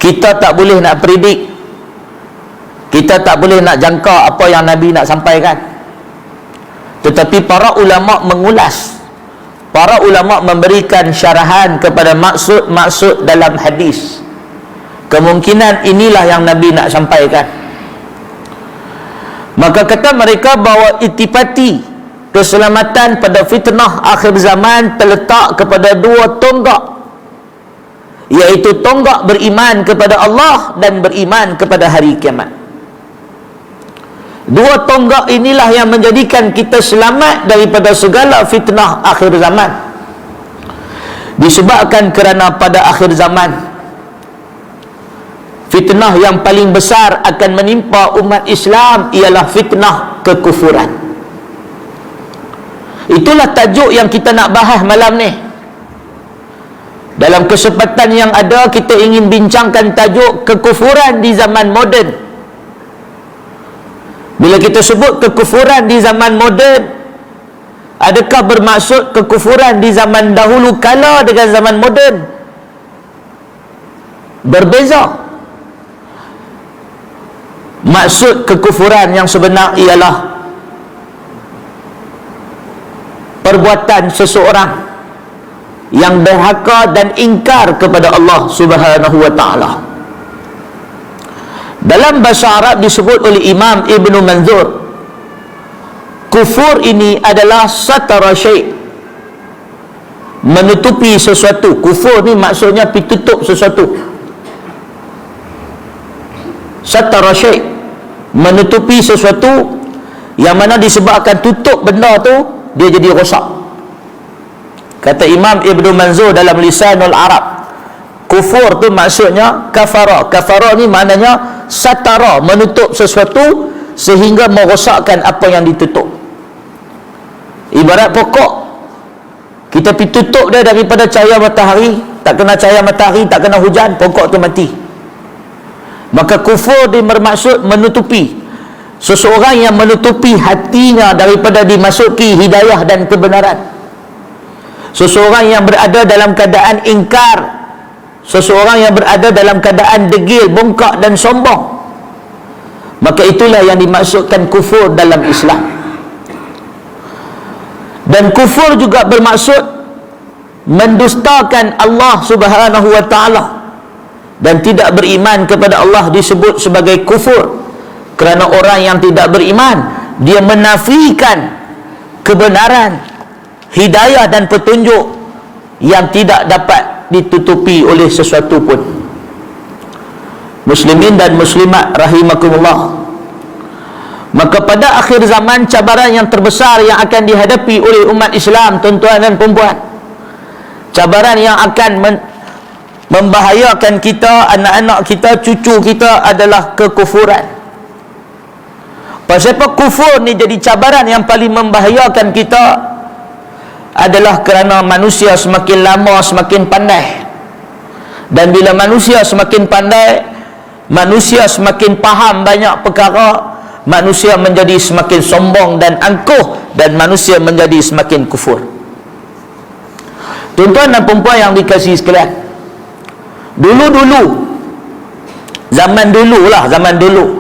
Kita tak boleh nak predik, kita tak boleh nak jangka apa yang Nabi nak sampaikan. Tetapi para ulama mengulas, para ulama memberikan syarahan kepada maksud-maksud dalam hadis. Kemungkinan inilah yang Nabi nak sampaikan. Maka kata mereka bahawa itipati keselamatan pada fitnah akhir zaman terletak kepada dua tonggak, iaitu tonggak beriman kepada Allah dan beriman kepada hari kiamat. Dua tonggak inilah yang menjadikan kita selamat daripada segala fitnah akhir zaman. Disebabkan kerana pada akhir zaman, fitnah yang paling besar akan menimpa umat Islam ialah fitnah kekufuran. Itulah tajuk yang kita nak bahas malam ni. Dalam kesempatan yang ada, kita ingin bincangkan tajuk kekufuran di zaman moden. Bila kita sebut kekufuran di zaman moden, adakah bermaksud kekufuran di zaman dahulu kala dengan zaman moden? Berbeza. Maksud kekufuran yang sebenar ialah perbuatan seseorang yang derhaka dan ingkar kepada Allah Subhanahu wa ta'ala. Dalam bahasa Arab disebut oleh Imam Ibn Manzur, kufur ini adalah satara syai', menutupi sesuatu. Kufur ni maksudnya tutup sesuatu. Satara syai', menutupi sesuatu yang mana disebabkan tutup benda tu, dia jadi rosak. Kata Imam Ibn Manzur dalam Lisanul Arab, kufur tu maksudnya kafara. Kafara ni maknanya satara, menutup sesuatu sehingga merosakkan apa yang ditutup. Ibarat pokok, kita pergi tutup dia daripada cahaya matahari, tak kena cahaya matahari, tak kena hujan, pokok tu mati. Maka kufur dia bermaksud menutupi. Seseorang yang menutupi hatinya daripada dimasuki hidayah dan kebenaran. Seseorang yang berada dalam keadaan ingkar, seseorang yang berada dalam keadaan degil, bongkak dan sombong, maka itulah yang dimaksudkan kufur dalam Islam. Dan kufur juga bermaksud mendustakan Allah Subhanahu wa ta'ala, dan tidak beriman kepada Allah disebut sebagai kufur. Kerana orang yang tidak beriman, dia menafikan kebenaran, hidayah dan petunjuk yang tidak dapat ditutupi oleh sesuatu pun. Muslimin dan muslimat rahimakumullah, maka pada akhir zaman, cabaran yang terbesar yang akan dihadapi oleh umat Islam, tuan-tuan dan puan-puan, cabaran yang akan membahayakan kita, anak-anak kita, cucu kita adalah kekufuran. Pasal apa kufur ni jadi cabaran yang paling membahayakan kita? Adalah kerana manusia semakin lama semakin pandai. Dan bila manusia semakin pandai, manusia semakin faham banyak perkara, manusia menjadi semakin sombong dan angkuh, dan manusia menjadi semakin kufur. Tuan-tuan dan perempuan yang dikasihi sekalian, dulu-dulu, zaman dulu,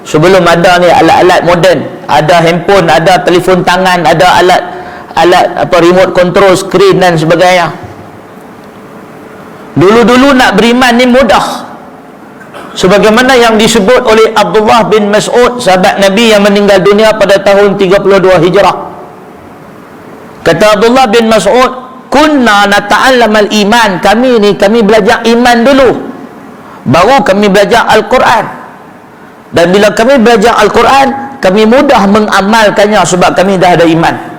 sebelum ada ni alat-alat moden, ada handphone, ada telefon tangan, ada alat remote control screen dan sebagainya. Dulu-dulu nak beriman ni mudah. Sebagaimana yang disebut oleh Abdullah bin Mas'ud, sahabat Nabi yang meninggal dunia pada tahun 32 Hijrah. Kata Abdullah bin Mas'ud, kunna nata'allamal iman, kami belajar iman dulu, baru kami belajar Al-Quran. Dan bila kami belajar Al-Quran, kami mudah mengamalkannya sebab kami dah ada iman.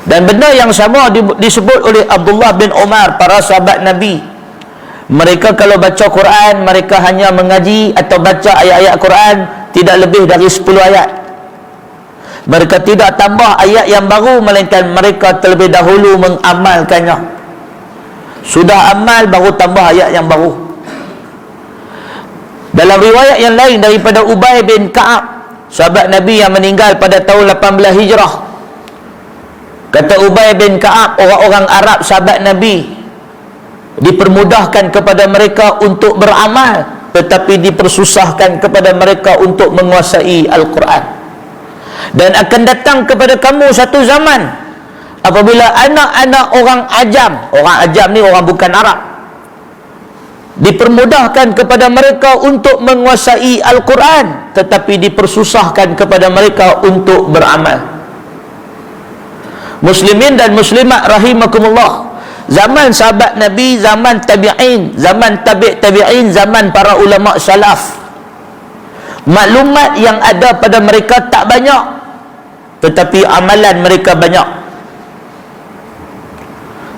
Dan benda yang sama disebut oleh Abdullah bin Umar, para sahabat Nabi. Mereka kalau baca Quran, mereka hanya mengaji atau baca ayat-ayat Quran tidak lebih dari 10 ayat. Mereka tidak tambah ayat yang baru, melainkan mereka terlebih dahulu mengamalkannya. Sudah amal baru tambah ayat yang baru. Dalam riwayat yang lain daripada Ubay bin Ka'ab, sahabat Nabi yang meninggal pada tahun 18 Hijrah, kata Ubay bin Ka'ab, orang-orang Arab sahabat Nabi dipermudahkan kepada mereka untuk beramal, tetapi dipersusahkan kepada mereka untuk menguasai Al-Quran. Dan akan datang kepada kamu satu zaman apabila anak-anak orang ajam ni orang bukan Arab, dipermudahkan kepada mereka untuk menguasai Al-Quran, tetapi dipersusahkan kepada mereka untuk beramal. Muslimin dan muslimat rahimakumullah, zaman sahabat Nabi, zaman tabi'in, zaman tabi'in, zaman para ulama salaf, maklumat yang ada pada mereka tak banyak, tetapi amalan mereka banyak.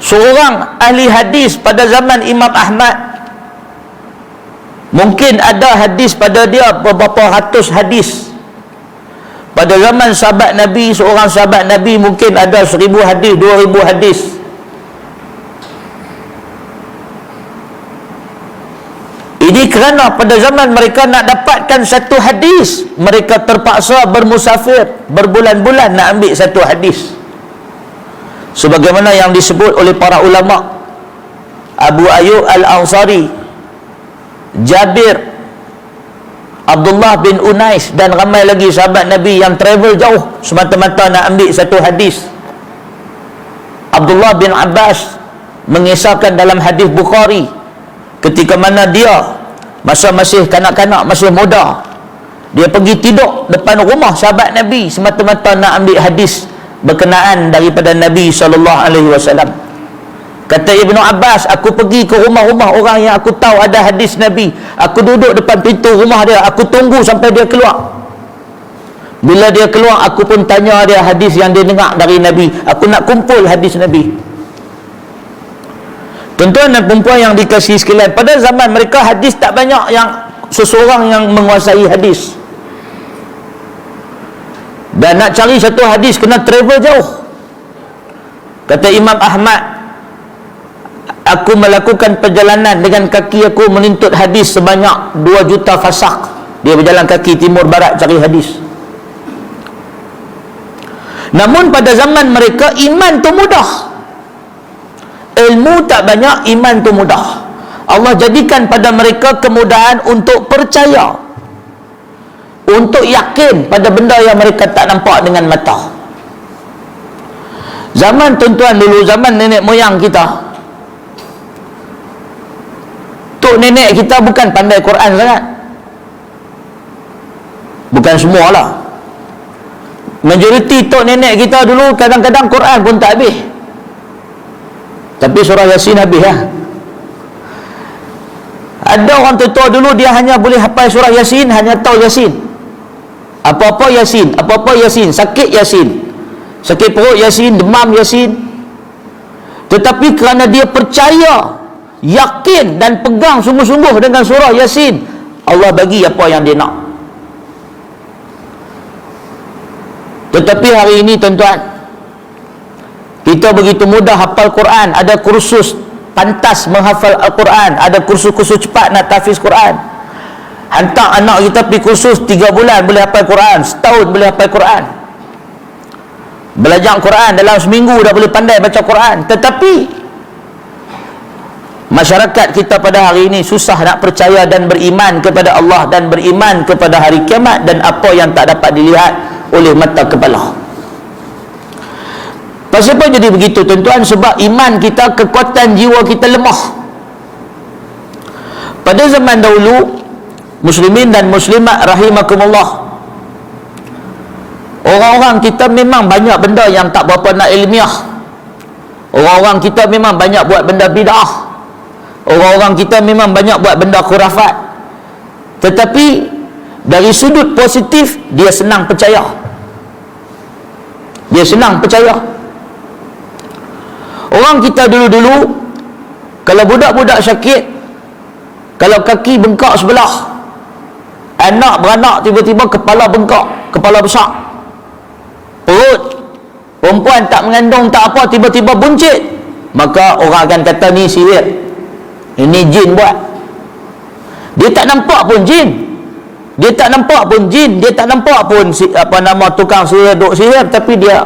Seorang ahli hadis pada zaman Imam Ahmad, mungkin ada hadis pada dia beberapa ratus hadis. Pada zaman sahabat Nabi, seorang sahabat Nabi mungkin ada 1000 hadis, 2000 hadis. Ini kerana pada zaman mereka nak dapatkan satu hadis, mereka terpaksa bermusafir berbulan-bulan nak ambil satu hadis. Sebagaimana yang disebut oleh para ulama, Abu Ayyub Al-Ansari, Jabir, Abdullah bin Unais dan ramai lagi sahabat Nabi yang travel jauh semata-mata nak ambil satu hadis. Abdullah bin Abbas mengisahkan dalam hadis Bukhari, ketika mana dia masa masih kanak-kanak, masih muda, dia pergi tidur depan rumah sahabat Nabi semata-mata nak ambil hadis berkenaan daripada Nabi SAW. Kata Ibnu Abbas, aku pergi ke rumah-rumah orang yang aku tahu ada hadis Nabi, aku duduk depan pintu rumah dia, aku tunggu sampai dia keluar. Bila dia keluar, aku pun tanya dia hadis yang dia dengar dari Nabi, aku nak kumpul hadis Nabi. Tuan-tuan dan perempuan yang dikasihi sekalian, pada zaman mereka hadis tak banyak yang seseorang yang menguasai hadis, dan nak cari satu hadis kena travel jauh. Kata Imam Ahmad, aku melakukan perjalanan dengan kaki aku menuntut hadis sebanyak 2 juta fasak. Dia berjalan kaki timur barat cari hadis. Namun pada zaman mereka iman tu mudah, ilmu tak banyak, iman tu mudah. Allah jadikan pada mereka kemudahan untuk percaya, untuk yakin pada benda yang mereka tak nampak dengan mata. Zaman tuan-tuan dulu, zaman nenek moyang kita, tok nenek kita bukan pandai Quran sangat. Bukan semualah. Majoriti tok nenek kita dulu kadang-kadang Quran pun tak habis, tapi surah Yasin habis lah. Ada orang tua dulu dia hanya boleh hafal surah Yasin, hanya tahu Yasin. Apa-apa Yasin, apa-apa Yasin, sakit Yasin, sakit perut Yasin, demam Yasin. Tetapi kerana dia percaya, yakin dan pegang sungguh-sungguh dengan surah Yasin, Allah bagi apa yang dia nak. Tetapi hari ini tuan-tuan, kita begitu mudah hafal Quran. Ada kursus pantas menghafal Al-Quran, ada kursus-kursus cepat nak tahfiz Quran. Hantar anak kita pergi kursus 3 bulan boleh hafal Quran, setahun boleh hafal Quran. Belajar Quran dalam seminggu dah boleh pandai baca Quran. Tetapi masyarakat kita pada hari ini susah nak percaya dan beriman kepada Allah dan beriman kepada hari kiamat dan apa yang tak dapat dilihat oleh mata kepala. Pasal apa jadi begitu tuan-tuan? Sebab iman kita, kekuatan jiwa kita lemah. Pada zaman dahulu, muslimin dan muslimat rahimakumullah, orang-orang kita memang banyak benda yang tak berapa nak ilmiah. Orang-orang kita memang banyak buat benda bid'ah. Orang-orang kita memang banyak buat benda khurafat. Tetapi dari sudut positif, dia senang percaya. Dia senang percaya. Orang kita dulu-dulu, kalau budak-budak sakit, kalau kaki bengkak sebelah, anak beranak tiba-tiba kepala bengkak, kepala besar, perut, perempuan tak mengandung tak apa, tiba-tiba buncit, maka orang akan kata ni sihir, ini jin buat. Dia tak nampak pun jin, dia tak nampak pun tukang sihir duk sihir, tapi dia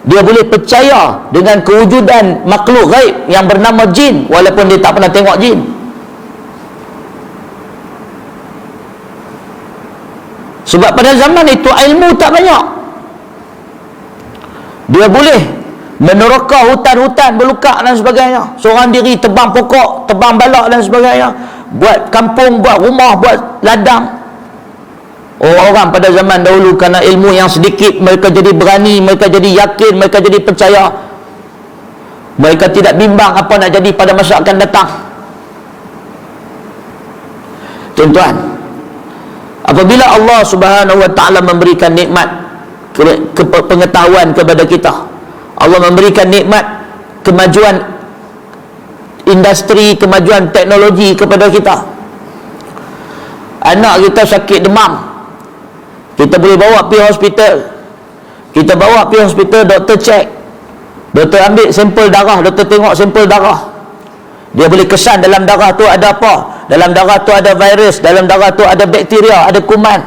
Dia boleh percaya dengan kewujudan makhluk gaib yang bernama jin, walaupun dia tak pernah tengok jin. Sebab pada zaman itu ilmu tak banyak. Dia boleh meneroka hutan-hutan berlukak dan sebagainya, seorang diri tebang pokok, tebang balak dan sebagainya, buat kampung, buat rumah, buat ladang. Orang-orang pada zaman dahulu kerana ilmu yang sedikit, mereka jadi berani, mereka jadi yakin, mereka jadi percaya. Mereka tidak bimbang apa nak jadi pada masa akan datang. Tuan-tuan, apabila Allah Subhanahu wa taala memberikan nikmat pengetahuan kepada kita, Allah memberikan nikmat kemajuan industri, kemajuan teknologi kepada kita. Anak kita sakit demam, kita boleh bawa pergi hospital. Kita bawa pergi hospital, doktor cek, doktor ambil sampel darah, doktor tengok sampel darah. Dia boleh kesan dalam darah tu ada apa. Dalam darah tu ada virus, dalam darah tu ada bakteria, ada kuman.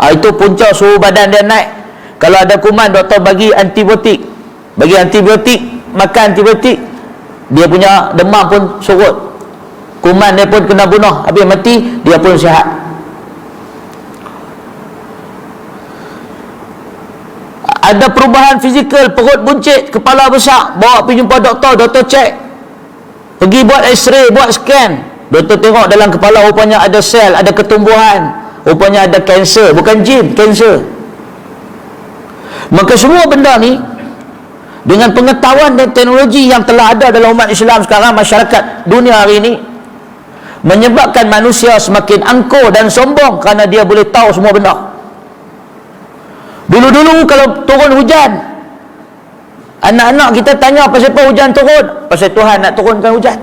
Itu punca suhu badan dia naik. Kalau ada kuman, doktor bagi antibiotik. Bagi antibiotik, makan antibiotik, dia punya demam pun surut, kuman dia pun kena bunuh, habis mati, dia pun sihat. Ada perubahan fizikal, perut buncit, kepala besar, bawa pergi jumpa doktor, doktor cek, pergi buat x-ray, buat scan, doktor tengok dalam kepala rupanya ada sel, ada ketumbuhan, rupanya ada kanser, bukan jin, kanser. Maka semua benda ni dengan pengetahuan dan teknologi yang telah ada dalam umat Islam sekarang, masyarakat dunia hari ini, menyebabkan manusia semakin angkuh dan sombong kerana dia boleh tahu semua benda. Dulu-dulu kalau turun hujan, anak-anak kita tanya pasal apa hujan turun? Pasal Tuhan nak turunkan hujan.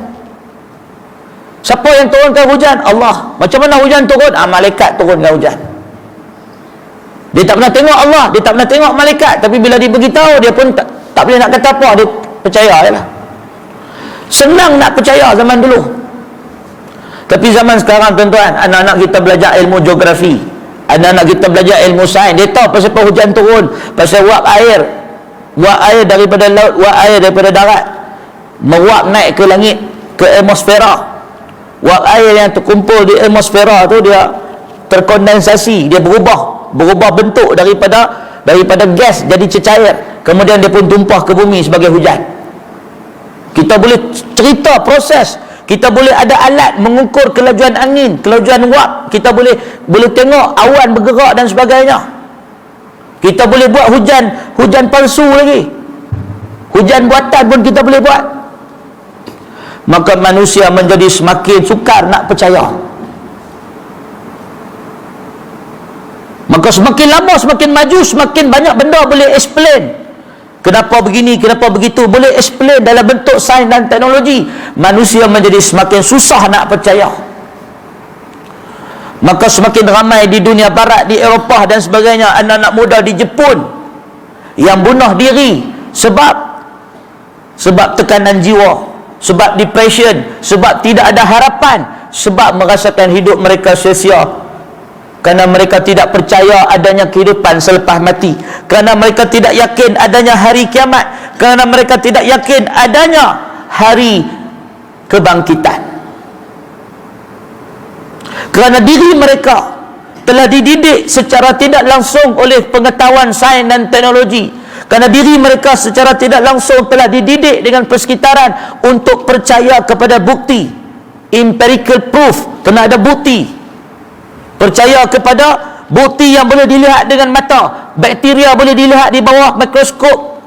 Siapa yang turunkan hujan? Allah. Macam mana hujan turun? Malaikat turunkan hujan. Dia tak pernah tengok Allah, dia tak pernah tengok malaikat, tapi bila dia beritahu, dia pun tak boleh nak kata apa, dia percaya je lah. Senang nak percaya zaman dulu. Tapi zaman sekarang, tuan-tuan, anak-anak kita belajar ilmu geografi, anak-anak kita belajar ilmu sains, dia tahu pasal apa hujan turun, pasal wap air daripada laut, wap air daripada darat meruap naik ke langit, ke atmosfera. Wap air yang terkumpul di atmosfera tu, dia terkondensasi, dia berubah bentuk daripada gas jadi cecair, kemudian dia pun tumpah ke bumi sebagai hujan. Kita boleh cerita proses, kita boleh ada alat mengukur kelajuan angin, kelajuan wap, kita boleh tengok awan bergerak dan sebagainya. Kita boleh buat hujan palsu lagi, hujan buatan pun kita boleh buat. Maka manusia menjadi semakin sukar nak percaya. Maka semakin lama, semakin maju, semakin banyak benda boleh explain. Kenapa begini, kenapa begitu, boleh explain dalam bentuk sains dan teknologi. Manusia menjadi semakin susah nak percaya. Maka semakin ramai di dunia barat, di Eropah dan sebagainya, anak-anak muda di Jepun yang bunuh diri sebab tekanan jiwa, sebab depression, sebab tidak ada harapan, sebab merasakan hidup mereka sia-sia. Kerana mereka tidak percaya adanya kehidupan selepas mati, kerana mereka tidak yakin adanya hari kiamat, kerana mereka tidak yakin adanya hari kebangkitan. Kerana diri mereka telah dididik secara tidak langsung oleh pengetahuan sains dan teknologi, kerana diri mereka secara tidak langsung telah dididik dengan persekitaran untuk percaya kepada bukti, empirical proof, kena ada bukti. Percaya kepada bukti yang boleh dilihat dengan mata. Bakteria boleh dilihat di bawah mikroskop,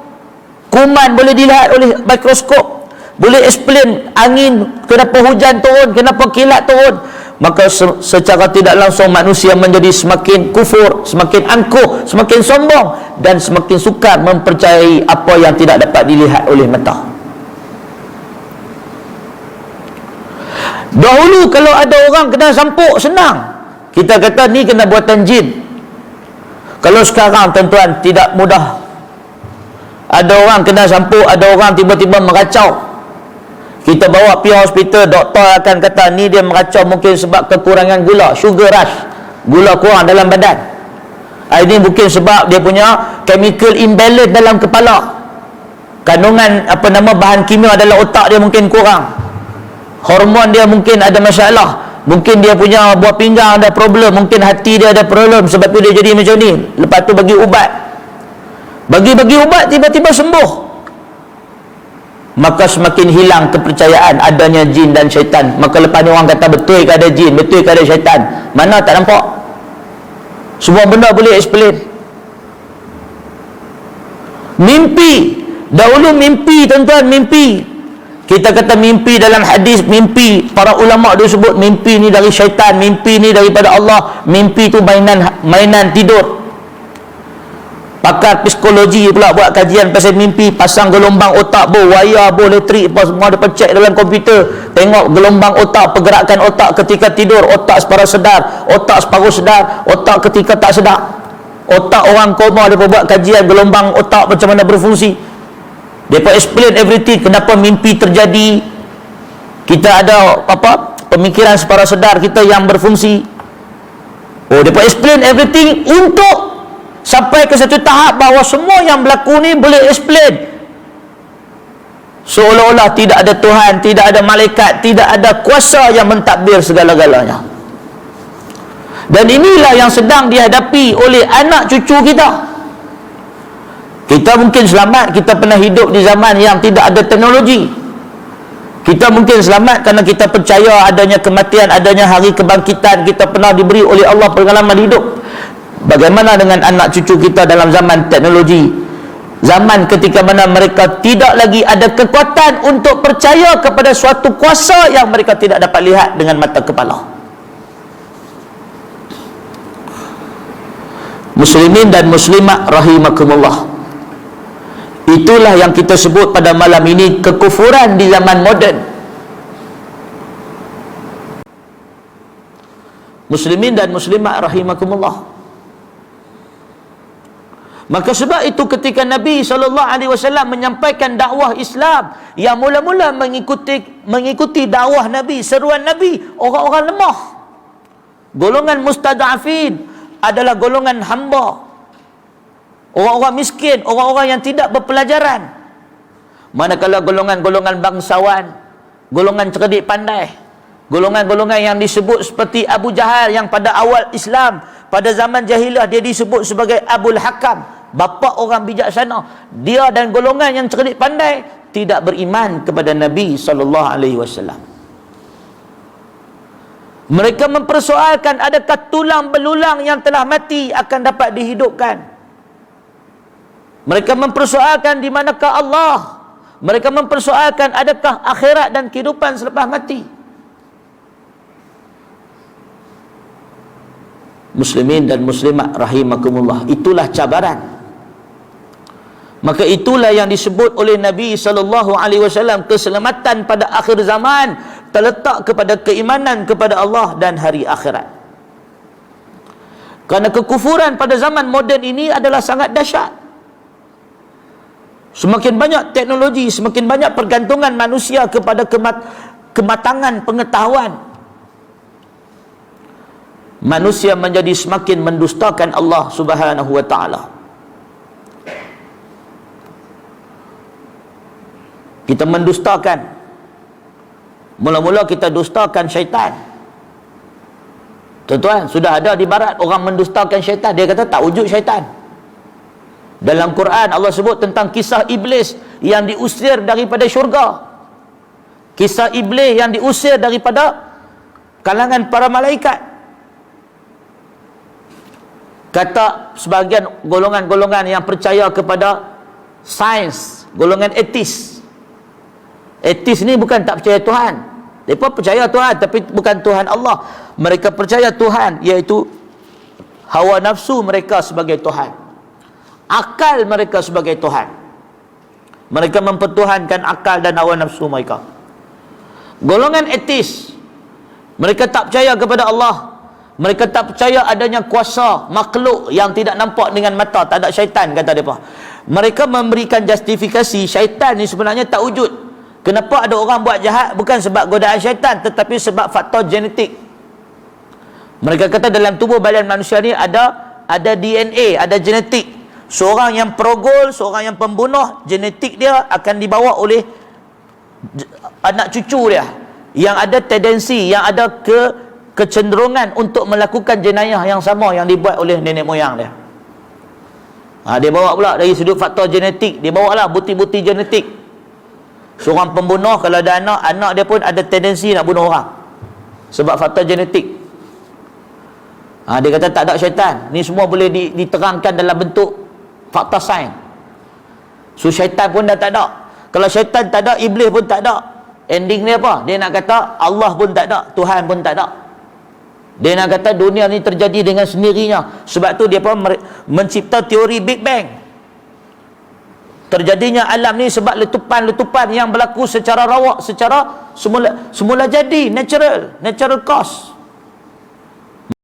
kuman boleh dilihat oleh mikroskop, boleh explain angin, kenapa hujan turun, kenapa kilat turun. Maka secara tidak langsung manusia menjadi semakin kufur, semakin angkuh, semakin sombong, dan semakin sukar mempercayai apa yang tidak dapat dilihat oleh mata. Dahulu kalau ada orang kena sampuk, senang, kita kata ni kena buatan jin. Kalau sekarang, tuan-tuan, tidak mudah. Ada orang kena sampuk, ada orang tiba-tiba meracau, kita bawa pergi hospital, doktor akan kata ni dia meracau mungkin sebab kekurangan gula, sugar rush, gula kurang dalam badan. Ini mungkin sebab dia punya chemical imbalance dalam kepala. Kandungan bahan kimia dalam otak dia mungkin kurang. Hormon dia mungkin ada masalah. Mungkin dia punya buah pinggang ada problem, mungkin hati dia ada problem, sebab tu dia jadi macam ni. Lepas tu bagi ubat. Bagi ubat tiba-tiba sembuh. Maka semakin hilang kepercayaan adanya jin dan syaitan. Maka lepas ni orang kata betul ke ada jin, betul ke ada syaitan. Mana tak nampak. Semua benda boleh explain. Mimpi. Dahulu mimpi, tuan-tuan, mimpi. Kita kata mimpi dalam hadis, mimpi. Para ulama' dia sebut mimpi ni dari syaitan, mimpi ni daripada Allah. Mimpi tu mainan tidur. Pakar psikologi pula buat kajian pasal mimpi, pasang gelombang otak wayar elektrik apa semua, dia cek dalam komputer, tengok gelombang otak, pergerakan otak ketika tidur, otak separuh sedar, otak separuh sedar, otak ketika tak sedar. Otak orang koma, dia buat kajian gelombang otak macam mana berfungsi. Dia explain everything, kenapa mimpi terjadi. Kita ada pemikiran separuh sedar kita yang berfungsi. Dia explain everything untuk sampai ke satu tahap bahawa semua yang berlaku ni boleh explain. Seolah-olah tidak ada Tuhan, tidak ada malaikat, tidak ada kuasa yang mentadbir segala-galanya. Dan inilah yang sedang dihadapi oleh anak cucu kita. Kita mungkin selamat, kita pernah hidup di zaman yang tidak ada teknologi. Kita mungkin selamat kerana kita percaya adanya kematian, adanya hari kebangkitan. Kita pernah diberi oleh Allah pengalaman hidup. Bagaimana dengan anak cucu kita dalam zaman teknologi? Zaman ketika mana mereka tidak lagi ada kekuatan untuk percaya kepada suatu kuasa yang mereka tidak dapat lihat dengan mata kepala. Muslimin dan muslimat rahimakumullah. Itulah yang kita sebut pada malam ini kekufuran di zaman moden. Muslimin dan muslimat rahimakumullah. Maka sebab itu ketika Nabi SAW menyampaikan dakwah Islam, yang mula-mula mengikuti dakwah Nabi, seruan Nabi, orang-orang lemah, golongan mustada'afin, adalah golongan hamba, orang-orang miskin, orang-orang yang tidak berpelajaran. Manakala golongan-golongan bangsawan, golongan cerdik pandai, golongan-golongan yang disebut seperti Abu Jahal, yang pada awal Islam, pada zaman jahiliah dia disebut sebagai Abul Hakam, bapa orang bijaksana. Dia dan golongan yang cerdik pandai tidak beriman kepada Nabi SAW. Mereka mempersoalkan adakah tulang belulang yang telah mati akan dapat dihidupkan. Mereka mempersoalkan di manakah Allah. Mereka mempersoalkan adakah akhirat dan kehidupan selepas mati. Muslimin dan muslimat rahimakumullah, itulah cabaran. Maka itulah yang disebut oleh Nabi SAW, keselamatan pada akhir zaman terletak kepada keimanan kepada Allah dan hari akhirat. Kerana kekufuran pada zaman moden ini adalah sangat dahsyat. Semakin banyak teknologi, semakin banyak pergantungan manusia kepada kematangan pengetahuan, manusia menjadi semakin mendustakan Allah Subhanahu wa ta'ala. Kita mendustakan. Mula-mula kita dustakan syaitan. Tuan-tuan, sudah ada di barat orang mendustakan syaitan. Dia kata tak wujud syaitan. Dalam Quran Allah sebut tentang kisah iblis yang diusir daripada syurga. Kisah iblis yang diusir daripada kalangan para malaikat. Kata sebahagian golongan-golongan yang percaya kepada sains, golongan etis. Etis ni bukan tak percaya Tuhan. Mereka percaya Tuhan tapi bukan Tuhan Allah. Mereka percaya Tuhan, iaitu hawa nafsu mereka sebagai Tuhan, akal mereka sebagai Tuhan. Mereka mempertuhankan akal dan hawa nafsu mereka. Golongan etis, mereka tak percaya kepada Allah. Mereka tak percaya adanya kuasa makhluk yang tidak nampak dengan mata. Tak ada syaitan, kata mereka. Mereka memberikan justifikasi syaitan ni sebenarnya tak wujud. Kenapa ada orang buat jahat? Bukan sebab godaan syaitan, tetapi sebab faktor genetik. Mereka kata dalam tubuh badan manusia ni ada ada DNA, ada genetik. Seorang yang perogol, seorang yang pembunuh, genetik dia akan dibawa oleh anak cucu dia yang ada tendensi, yang ada kecenderungan untuk melakukan jenayah yang sama yang dibuat oleh nenek moyang dia. Dia bawa pula dari sudut faktor genetik, dia bawa lah bukti-bukti genetik. Seorang pembunuh kalau ada anak, anak dia pun ada tendensi nak bunuh orang sebab faktor genetik. Dia kata tak ada syaitan. Ni semua boleh diterangkan dalam bentuk fakta sains. So syaitan pun dah tak ada. Kalau syaitan tak ada, iblis pun tak ada. Ending dia apa? Dia nak kata Allah pun tak ada, Tuhan pun tak ada. Dia nak kata dunia ni terjadi dengan sendirinya. Sebab tu dia pun mencipta teori Big Bang. Terjadinya alam ni sebab letupan-letupan yang berlaku secara rawak, secara semula jadi, natural cause.